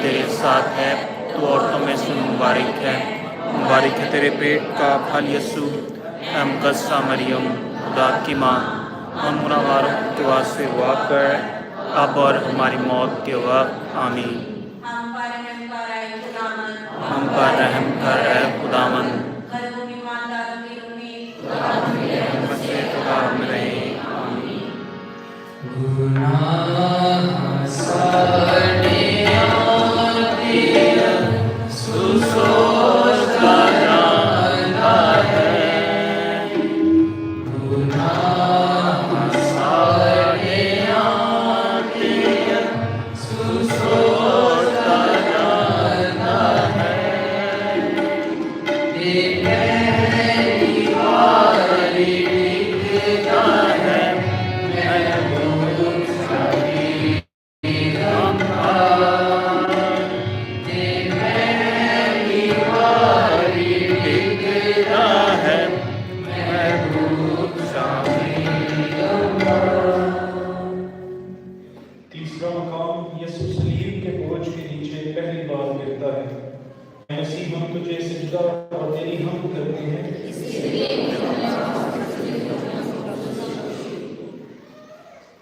تیرے ساتھ ہے، تو عورتوں میں سے مبارک ہے تیرے پیٹ کا پھل یسوع۔ اے مقدسہ مریم خدا کی ماں، ہم گناہگاروں کے واسطے دعا کر اب اور ہماری موت کے وقت آمین۔ ہم پر رحم کر اے خداوند، بچے خدا میں رہے آمین۔ تیسرا مقام یسوع صلیب کے بوجھ کے نیچے پہلی بار گرتا ہے۔ اے مسیح ہم تجھے سجدہ اور تیری حمد کرتے ہیں،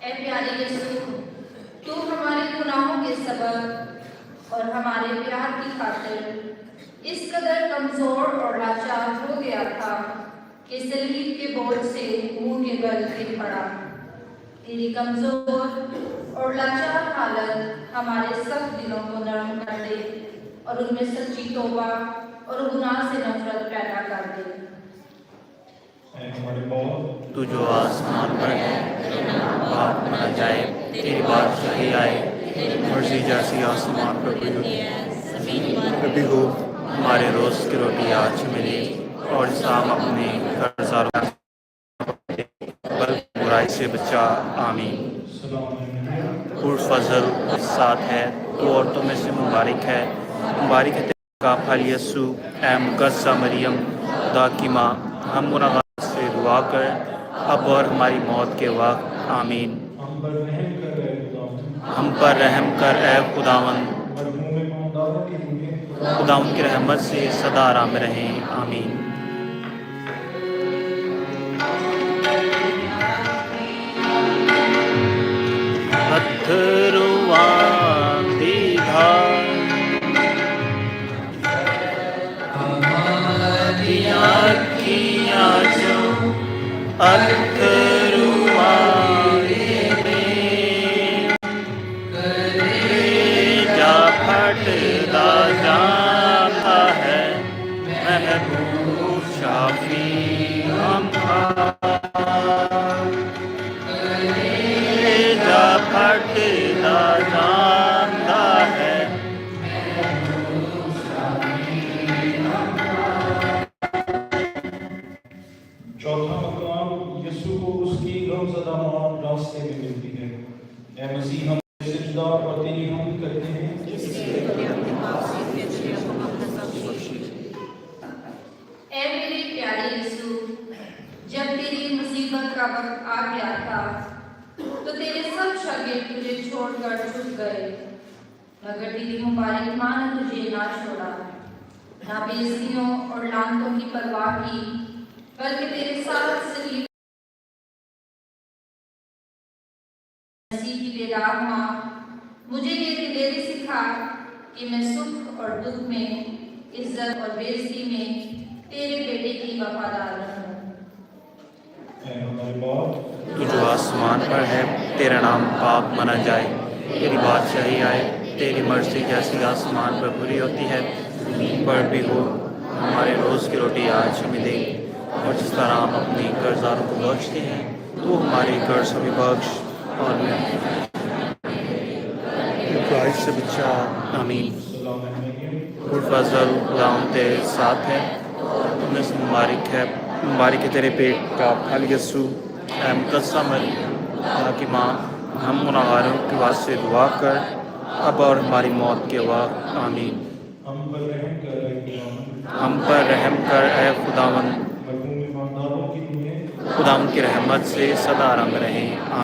اے پیارے یسوع، تو ہمارے گناہوں کے سبب اور ہمارے پیار کی خاطر اس قدر کمزور اور لاچار ہو گیا تھا کہ صلیب کے بوجھ سے منہ کے بل گر پڑا۔ تیری کمزور اور لاچار حالت ہمارے سخت دلوں کو نرم کر دے اور ان میں سچی توبہ اور گناہ سے نفرت پیدا کر دے۔ اے ہمارے باپ، تو جو آسمان پر ہے، پاک منا جائے، تیری بادشاہی آئے، مرضی جیسی آسمان پر بھی کبھی ہو۔ ہمارے روز کی روٹی آج ملے، اور ہم اپنے قرضداروں برائی سے بچا آمین۔ پر فضل ساتھ ہے، تو عورتوں میں سے مبارک ہے تیرے کا پھل یسوع۔ اے مقدسہ مریم خدا کی ماں، ہم گناہگاروں سے دعا کر اب اور ہماری موت کے وقت آمین۔ ہم پر رحم کر اے خداوند، خداوند کی رحمت سے سدا آرام رہیں آمین۔ پتھرواں دی دھار ہماری آنکھیاں جو اتھرواں کلیجہ پھٹتا جاتا ہے، محبوب شافی ہمارا پھٹتا جاتا ہے۔ چوتھا مقام یسوع کو اس کی غمزدہ ماں راستے میں ملتی ہے۔ اے مسیح ہم سجدہ اور تیری حمد کرتے ہیں، اے میرے پیارے یسوع، جب تیری مصیبت کا وقت آ گیا تھا تو تیرے سب شاگرد تجھے چھوڑ کر چھپ گئے، مگر تیری مبارک ماں نے تجھے نہ چھوڑا، نہ بےعزتیوں اور لعنتوں کی پرواہ کی، بلکہ تیرے ساتھ صلیب مسیح کی بیدار ماں، مجھے یہ دلیری سکھا کہ میں سکھ اور دکھ میں، عزت اور بےعزتی میں تیرے بیٹے کی وفادار رہوں۔ اے ہمارے باپ، تو جو آسمان پر ہے، تیرا نام پاک منا جائے، تیری بادشاہی آئے، تیری مرضی جیسی آسمان پر پوری ہوتی ہے زمین پر بھی ہو۔ ہمارے روز کی روٹی آج ہمیں دے، اور جس طرح ہم اپنے قرضداروں کو بخشتے ہیں، تو ہمارے قرض ہمیں بخش، اور برائی سے بچا آمین۔ پر فضل خداوند تیرے ساتھ ہے، تم میں سے مبارک ہے تیرے پیٹ کا پھل یسوع۔ اے مقدسہ مریم خدا کی ماں، ہم گناہگاروں کے واسطے دعا کر اب اور ہماری موت کے وقت آمین۔ ہم پر رحم کر اے خداوند، خداوند کی رحمت سے سدا رنگ رہیں آمین۔